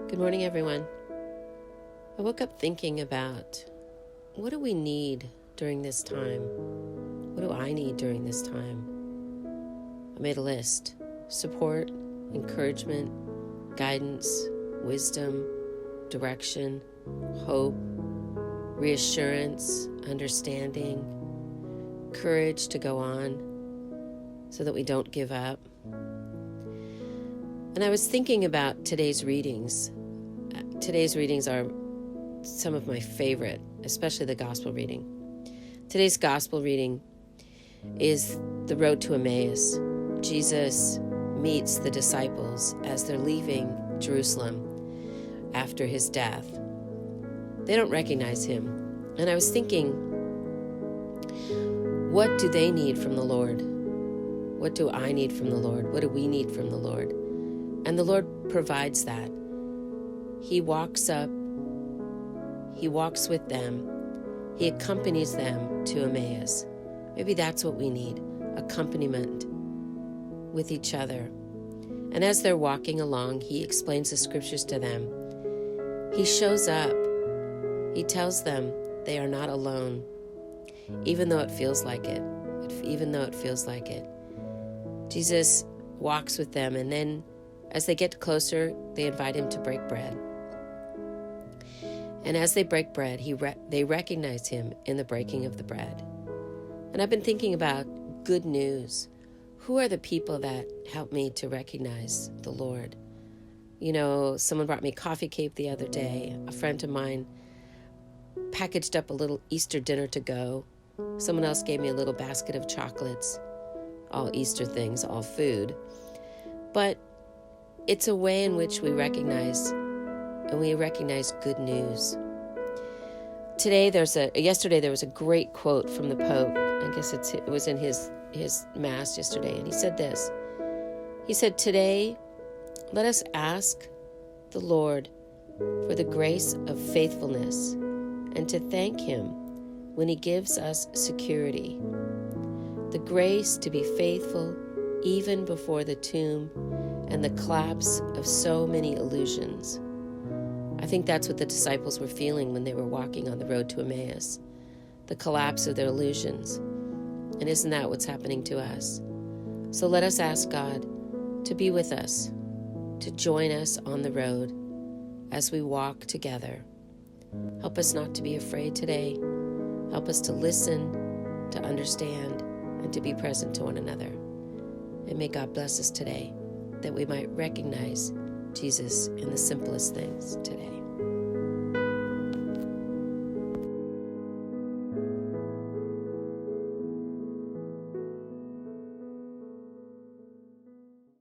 Good morning, everyone. I woke up thinking about what do we need during this time? What do I need during this time? I made a list: support, encouragement, guidance, wisdom, direction, hope, reassurance, understanding, courage to go on so that we don't give up. And I was thinking about today's readings. Today's readings are some of my favorite, especially the gospel reading. Today's gospel reading is the road to Emmaus. Jesus meets the disciples as they're leaving Jerusalem after his death. They don't recognize him. And I was thinking, what do they need from the Lord? What do I need from the Lord? What do we need from the Lord? And the Lord provides that. He walks up, he walks with them, he accompanies them to Emmaus. Maybe that's what we need, accompaniment with each other. And as they're walking along, he explains the scriptures to them. He shows up. He tells them they are not alone, even though it feels like it. Jesus walks with them, and then as they get closer, they invite him to break bread. And as they break bread, they recognize him in the breaking of the bread. And I've been thinking about good news. Who are the people that help me to recognize the Lord? You know, someone brought me coffee cake the other day. A friend of mine packaged up a little Easter dinner to go. Someone else gave me a little basket of chocolates. All Easter things, all food. But it's a way in which we recognize good news. Yesterday there was a great quote from the Pope. I guess it was in his Mass yesterday, and he said this. He said, "Today, let us ask the Lord for the grace of faithfulness and to thank him when he gives us security. The grace to be faithful even before the tomb and the collapse of so many illusions." I think that's what the disciples were feeling when they were walking on the road to Emmaus, the collapse of their illusions. And isn't that what's happening to us? So let us ask God to be with us, to join us on the road as we walk together. Help us not to be afraid today. Help us to listen, to understand, and to be present to one another. And may God bless us today, that we might recognize Jesus in the simplest things today.